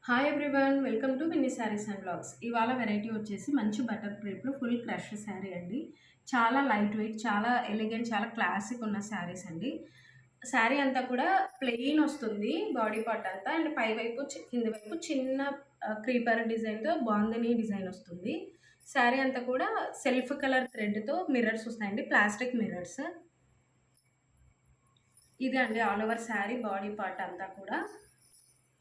Hi everyone, welcome to Vinny saris and blogs. ఇవాళ variety వచ్చేసి మంచి బటర్ క్రేప్లో ఫుల్ క్రష్ శారీ అండి. చాలా లైట్ వెయిట్, చాలా ఎలిగెంట్, చాలా క్లాసిక్ ఉన్న శారీస్ అండి. శారీ అంతా కూడా ప్లెయిన్ వస్తుంది, బాడీ పార్ట్ అంతా. అండ్ పై వైపు కింది వైపు చిన్న క్రీపర్ డిజైన్తో బాందిని డిజైన్ వస్తుంది. శారీ అంతా కూడా సెల్ఫ్ కలర్ థ్రెడ్తో మిర్రర్స్ వస్తాయండి, ప్లాస్టిక్ మిర్రర్స్. ఇదే అండి all over sari body part అంతా కూడా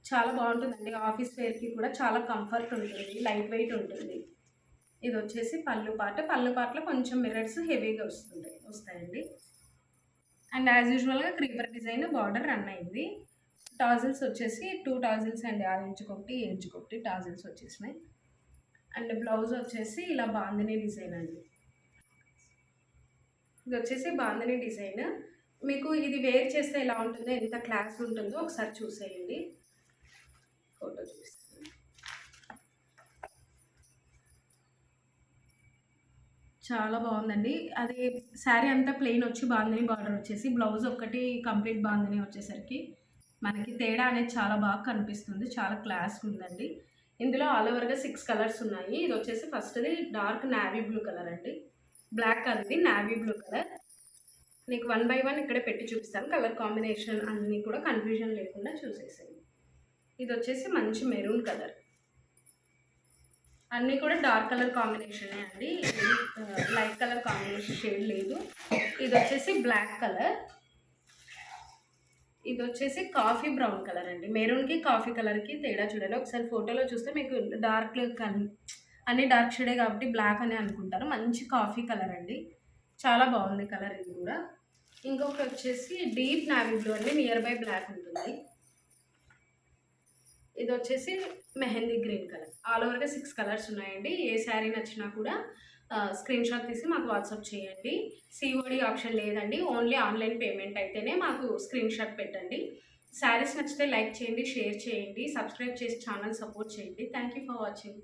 చాలా బాగుంటుందండి. ఆఫీస్ వేర్కి కూడా చాలా కంఫర్ట్ ఉంటుంది, లైట్ వెయిట్ ఉంటుంది. ఇది వచ్చేసి పళ్ళు పార్ట్లో కొంచెం మిర్రర్స్ హెవీగా వస్తాయండి. అండ్ యాజ్ యూజువల్గా క్రీపర్ డిజైన్ బార్డర్ రన్ అయింది. టాజిల్స్ వచ్చేసి 2 టాజిల్స్ అండి, ఆ ఇంచుకొకటి టాజిల్స్ వచ్చేసినాయి. అండ్ బ్లౌజ్ వచ్చేసి ఇలా బాందిని డిజైన్ అండి. ఇది వచ్చేసి బాందిని డిజైన్. మీకు ఇది వేర్ చేస్తే ఎలా ఉంటుందో, ఎంత క్లాస్ ఉంటుందో ఒకసారి చూసేయండి. ఫోటో చూపిస్తాను. చాలా బాగుందండి. అది శారీ అంతా ప్లెయిన్ వచ్చి బాందిని బార్డర్ వచ్చేసి, బ్లౌజ్ ఒక్కటి కంప్లీట్ బాందిని వచ్చేసరికి మనకి తేడా అనేది చాలా బాగా కనిపిస్తుంది. చాలా క్లాస్ ఉందండి. ఇందులో ఆల్ ఓవర్గా 6 కలర్స్ ఉన్నాయి. ఇది వచ్చేసి ఫస్ట్ది డార్క్ నావీ బ్లూ కలర్ అండి. బ్లాక్ కాదు, ఇది నావీ బ్లూ కలర్. నీకు 1 బై 1 ఇక్కడే పెట్టి చూపిస్తాను. కలర్ కాంబినేషన్ అన్నీ కూడా కన్ఫ్యూజన్ లేకుండా చూసేసాను. ఇది వచ్చేసి మంచి మెరూన్ కలర్. అన్నీ కూడా డార్క్ కలర్ కాంబినేషనే అండి, లైట్ కలర్ కాంబినేషన్ షేడ్ లేదు. ఇది వచ్చేసి బ్లాక్ కలర్. ఇది వచ్చేసి కాఫీ బ్రౌన్ కలర్ అండి. మెరూన్కి కాఫీ కలర్కి తేడా చూడండి. ఒకసారి ఫోటోలో చూస్తే మీకు డార్క్ అన్ని డార్క్ షేడే కాబట్టి బ్లాక్ అని అనుకుంటారు. మంచి కాఫీ కలర్ అండి, చాలా బాగుంది కలర్. ఇది కూడా ఇంకొకటి వచ్చేసి డీప్ నావీ బ్లూ అండి, నియర్ బై బ్లాక్ ఉంటుంది. ఇది వచ్చేసి మెహందీ గ్రీన్ కలర్. ఆల్ ఓవర్గా 6 కలర్స్ ఉన్నాయండి. ఏ శారీ నచ్చినా కూడా స్క్రీన్ షాట్ తీసి మాకు వాట్సాప్ చేయండి. సిఓడి ఆప్షన్ లేదండి, ఓన్లీ ఆన్లైన్ పేమెంట్ అయితేనే మాకు స్క్రీన్ షాట్ పెట్టండి. శారీస్ నచ్చితే లైక్ చేయండి, షేర్ చేయండి, సబ్స్క్రైబ్ చేసి ఛానల్ సపోర్ట్ చేయండి. Thank you for watching.